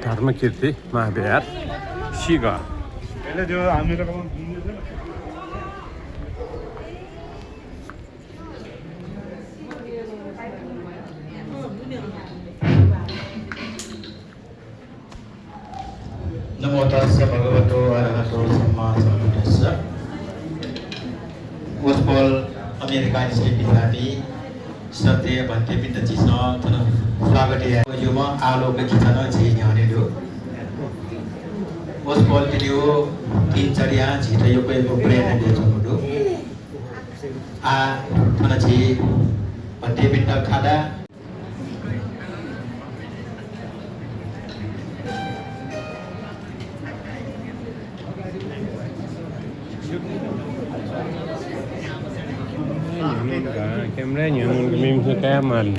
Dharmakirti Bihar sheegha. Namo tassa bhagavato arahato samma sambuddhassa. Most of all, American sleeping happy. Satya bhante pinta chisna thana swagati hai. Yuma alo ke chitana chhi nyane do. Most of all video tin chariya chita yo ko brain de chodo. A thana chhi bhante pinta khada. Camera nhận mìm sẽ cá mình.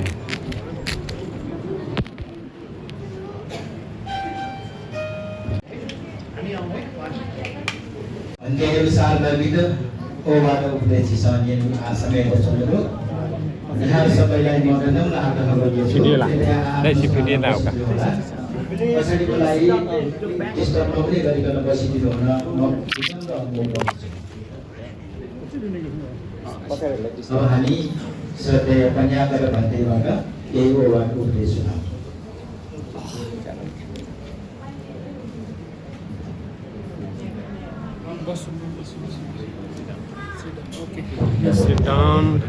Anjay sal begitu, baru boleh sisa ni sampai betul dulu. Lihat sampai lain makan lah ada kalau dia. Video lah, đây chỉ video nào cả. Pasal dia lain, sistem boleh dari kalau masih di mana, kita dah mau. So hani setiap banyak ada bantai maka dia orang udah sudah. Sit down.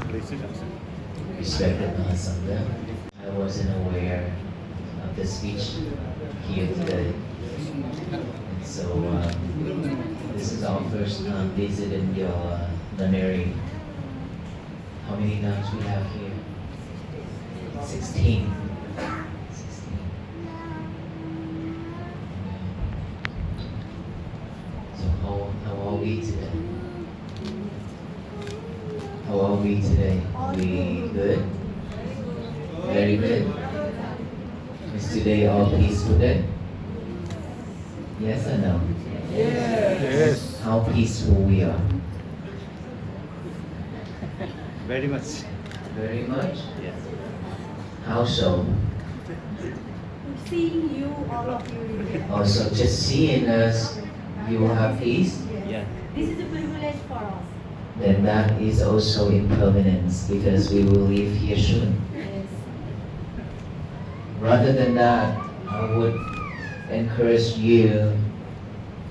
Respected Mahasangha, I wasn't aware of the speech here today. And so this is our first visit in your Laneri. How many times we have here? 16. 16. So how are we today? How are we today? We good? Very good. Is today all peaceful day? Yes or no? Yes. How peaceful we are? Very much. Very much? Yes. How so? Seeing you, all of you. Also, just seeing us, you will have peace? Yeah. This is a privilege for us. Then that is also impermanence because we will leave here soon. Yes. Rather than that, I would encourage you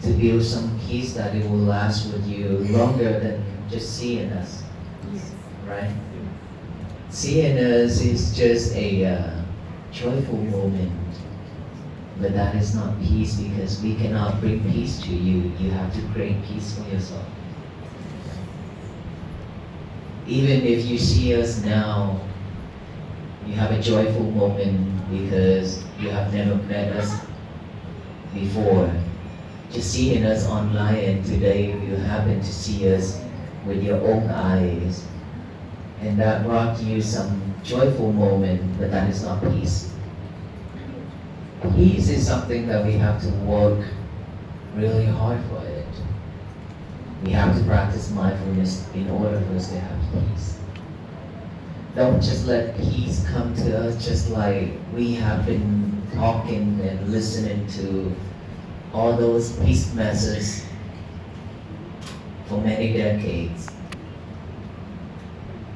to build some peace that it will last with you longer than just seeing us. Yes. Right? Seeing us is just a joyful moment, but that is not peace because we cannot bring peace to you. You have to create peace for yourself. Even if you see us now, you have a joyful moment because you have never met us before. Just seeing us online and today you happen to see us with your own eyes. And that brought you some joyful moment, but that is not peace. Peace is something that we have to work really hard for it. We have to practice mindfulness in order for us to have peace. Don't just let peace come to us just like we have been talking and listening to all those peace messages for many decades.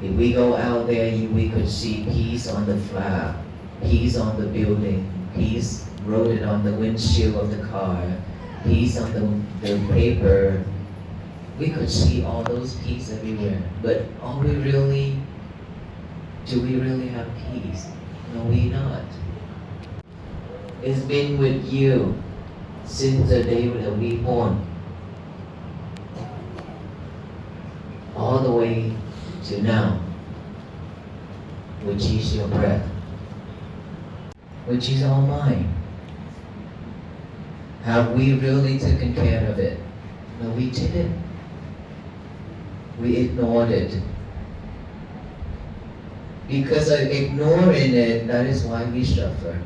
If we go out there, we could see peace on the flag, peace on the building, peace wrote on the windshield of the car, peace on the paper. We could see all those peace everywhere. But do we really have peace? No, we not. It's been with you since the day that we born. All the way to now, which is your breath, which is all mine. Have we really taken care of it? No, we didn't. We ignored it. Because of ignoring it, that is why we suffer.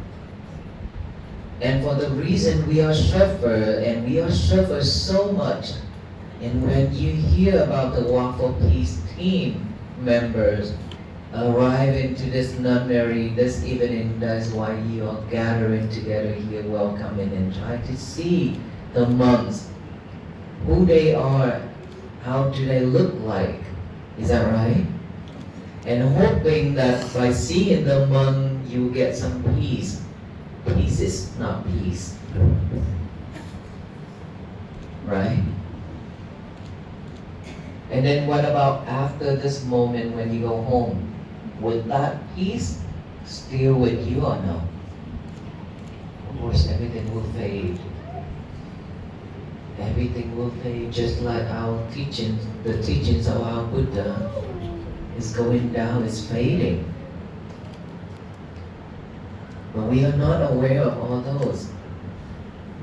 And for the reason we are suffer, and we are suffer so much, and when you hear about the Walk for Peace team members arrive into this nunnery this evening. That's why you are gathering together here, welcoming and trying to see the monks, who they are, how do they look like. Is that right? And hoping that by seeing the monk, you get some peace. Peace is not peace. Right? And then what about after this moment when you go home? Would that peace still with you or no? Of course, everything will fade. Everything will fade, just like our teachings, the teachings of our Buddha is going down, is fading. But we are not aware of all those.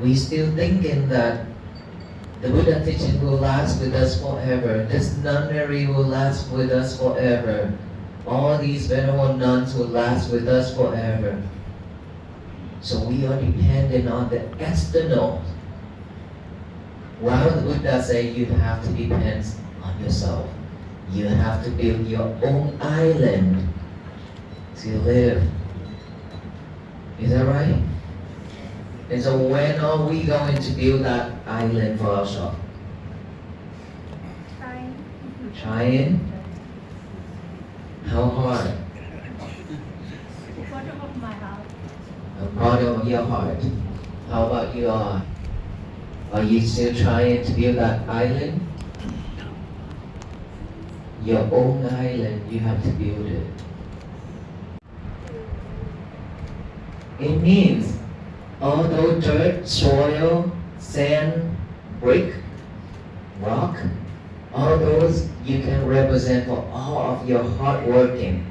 We still thinking that the Buddha teaching will last with us forever. This nunnery will last with us forever. All these venerable nuns will last with us forever. So we are dependent on the external. While the Buddha said you have to depend on yourself. You have to build your own island to live. Is that right? And so when are we going to build that island for ourselves? Trying? How hard? Bottom of my heart. The bottom of your heart. How about you are? Are you still trying to build that island? Your own island, you have to build it. It means although dirt, soil, sand, brick, rock, all those you can represent for all of your hard working,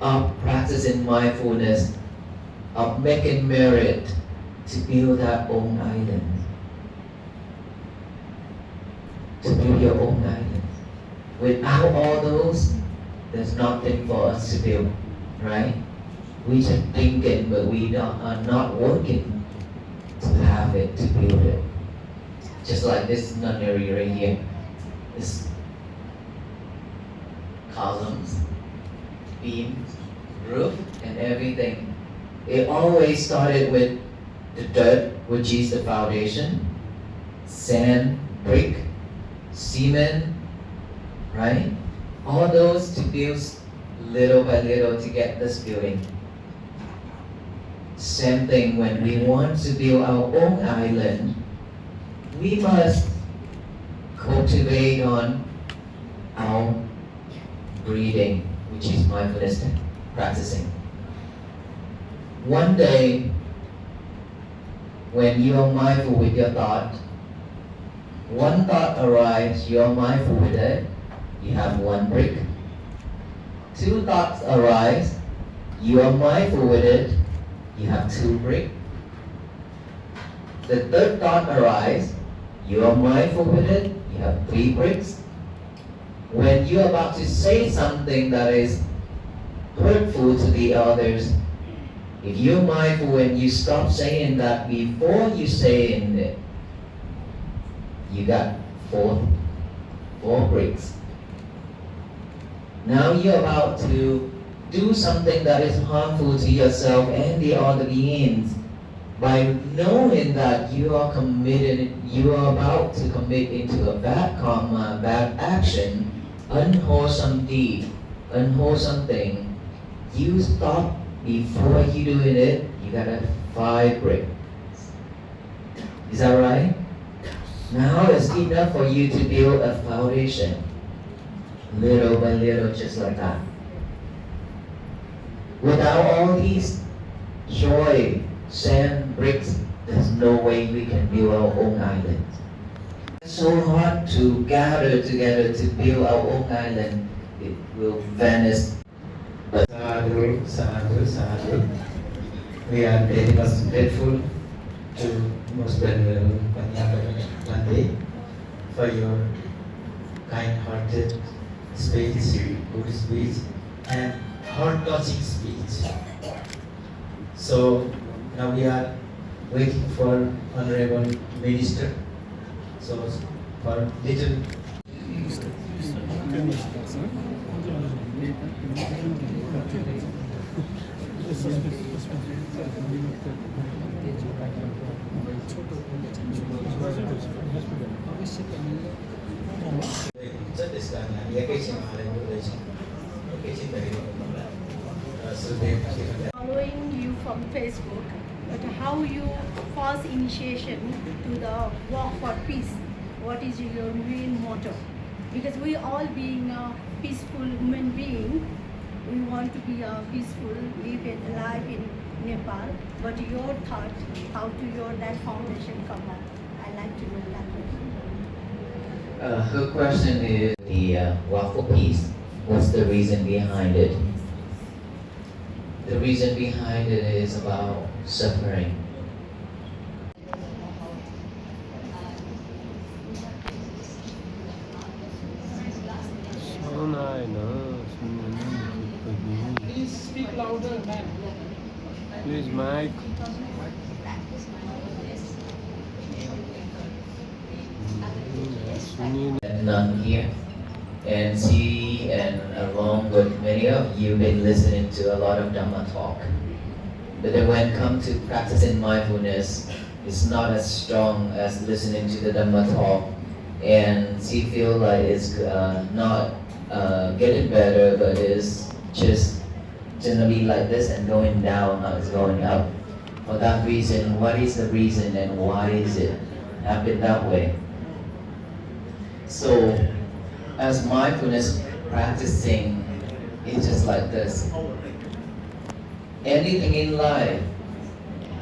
of practicing mindfulness, of making merit to build that own island. To build your own island. Without all those, there's nothing for us to build, right? We just thinking, but we are not working to have it, to build it. Just like this nunnery right here. This columns, beams, roof, and everything. It always started with the dirt, which is the foundation, sand, brick, cement, right? All those to build little by little to get this building. Same thing when we want to build our own island, we must cultivate on our breathing, which is mindfulness practicing. One day, when you are mindful with your thought, one thought arises, you are mindful with it, you have one brick. Two thoughts arise, you are mindful with it, you have two bricks. The third thought arises, you are mindful with it, you have three bricks. When you're about to say something that is hurtful to the others, if you're mindful and you stop saying that before you say it, you got four bricks. Now you're about to do something that is harmful to yourself and the other beings. By knowing that you are committed, you are about to commit into a bad karma, bad action, unwholesome deed, unwholesome thing, you stop before you doing it, you got a 5 bricks. Is that right? Now it's enough for you to build a foundation. Little by little, just like that. Without all these joy, sand, bricks, there's no way we can build our own island. It's so hard to gather together to build our own island. It will vanish. But Sadhu, sadhu, sadhu. We are very much grateful to Most Venerable Pandey for your kind-hearted speech, good speech, and heart-touching speech. So now we are waiting for Honorable Minister. So for little rất là sẵn là những cái chuyện mà lên đây cái chuyện đấy sự việc Following you from Facebook, but how you first initiation to the walk for peace? What is your main motto? Because we all being a peaceful human being, we want to be a peaceful, live and alive in Nepal. But your thought, how to your that foundation come up? I like to know that. Her question is the walk for peace. What's the reason behind it? The reason behind it is about suffering. Please speak louder, man. Please, Mike. And none here. And she and along with many of you been listening to a lot of Dhamma talk. But then when it comes to practicing mindfulness, it's not as strong as listening to the Dhamma talk. And she feel like it's not getting better, but it's just generally like this and going down, not going up. For that reason, what is the reason and why is it happen that way? So, as mindfulness practicing, it's just like this. Anything in life,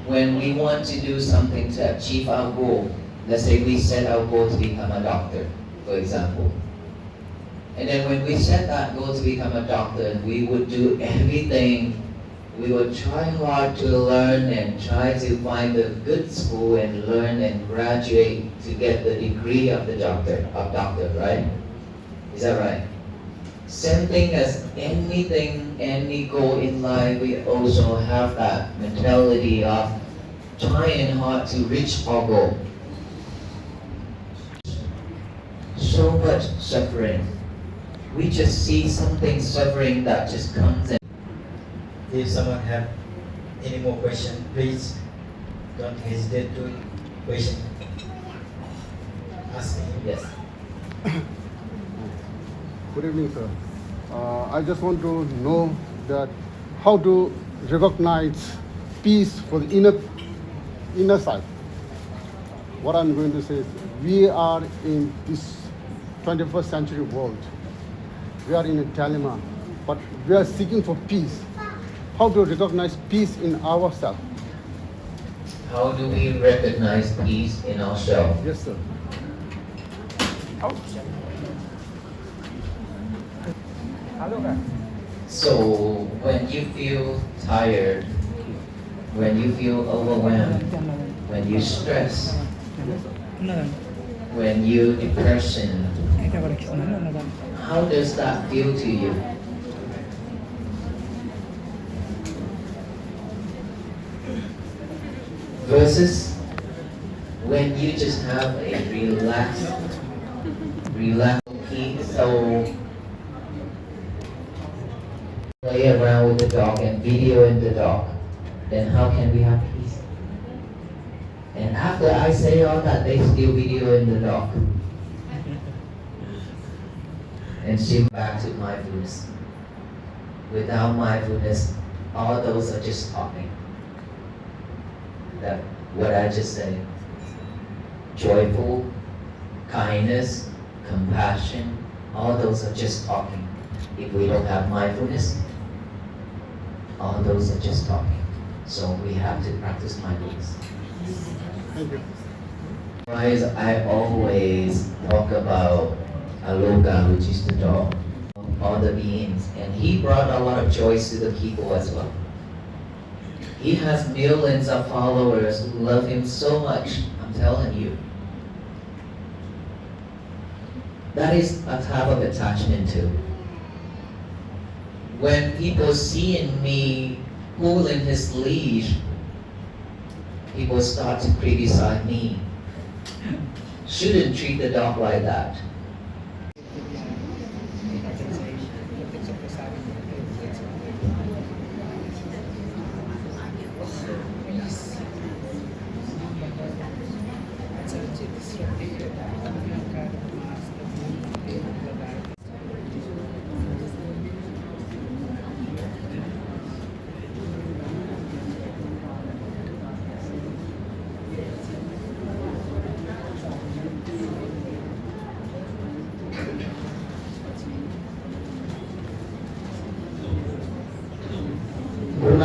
when we want to do something to achieve our goal, let's say we set our goal to become a doctor, for example. And then when we set that goal to become a doctor, we would do everything. We would try hard to learn and try to find a good school and learn and graduate to get the degree of the doctor, right? Is that right? Same thing as anything, any goal in life, we also have that mentality of trying hard to reach our goal. So much suffering. We just see something suffering that just comes in. if someone have any more question please don't hesitate to question ask me. Yes. Good evening, sir. I just want to know that how to recognize peace for the inner side. What I'm going to say is we are in this 21st century world. We are in a dilemma, but we are seeking for peace. How to recognize peace in ourselves? How do we recognize peace in ourselves? Yes, sir. So when you feel tired, when you feel overwhelmed, when you stress, when you depression, how does that feel to you? Versus when you just have a relaxed peace, so play around with the dog and video in the dog, then how can we have peace? And after I say all that, they still video in the dog. And shift back to mindfulness. Without mindfulness, all those are just talking. That what I just said. Joyful, kindness, compassion, all those are just talking. If we don't have mindfulness, all those are just talking. So we have to practice mindfulness. Thank you. Otherwise, I always talk about Aloka, which is the dog, all the beings, and he brought a lot of joy to the people as well. He has millions of followers who love him so much, I'm telling you. That is a type of attachment too. When people see in me pulling his leash, people start to criticize me. Shouldn't treat the dog like that.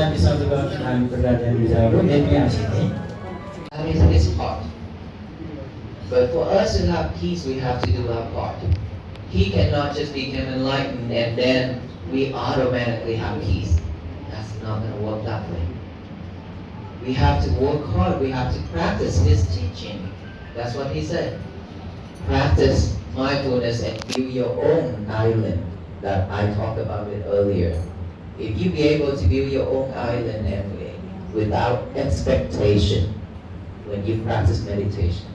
मानिसहरूसँग हामी प्रकारले विचारहरू देख्ने आसिने That is his part. But for us to have peace, we have to do our part. He cannot just become enlightened and then we automatically have peace. That's not going to work that way. We have to work hard. We have to practice his teaching. That's what he said. Practice mindfulness and build your own island that I talked about it earlier. If you be able to build your own island and without expectation, when you practice meditation,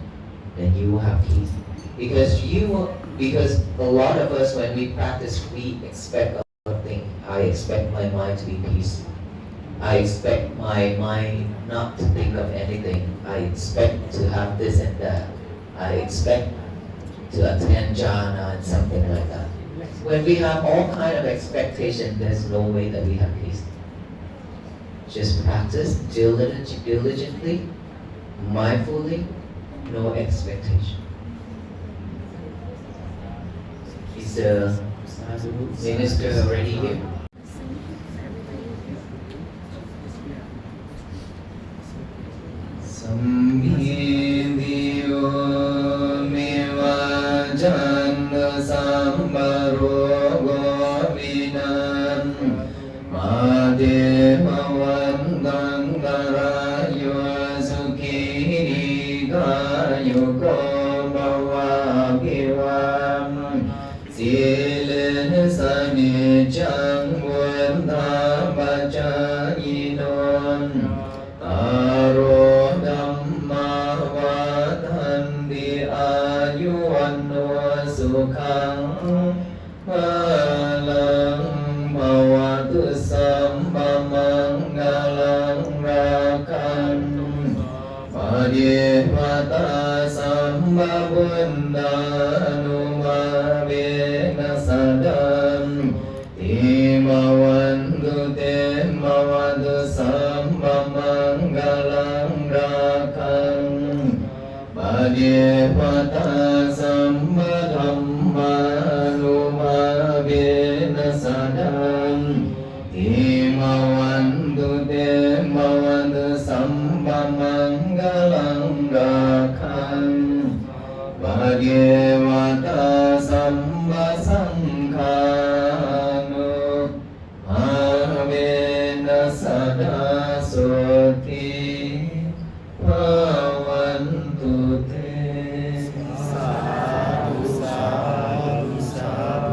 then you will have peace. Because a lot of us, when we practice, we expect a lot of things. I expect my mind to be peaceful. I expect my mind not to think of anything. I expect to have this and that. I expect to attend jhana and something like that. When we have all kind of expectation, there's no way that we have peace. Just practice diligently, mindfully, no expectation. Is the minister already here?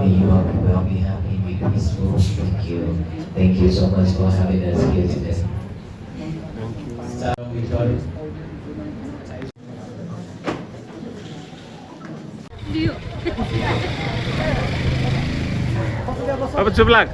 May you all be well, be happy, be peaceful. Thank you. Thank you so much for having us here today. secara visual. Apa sebelah?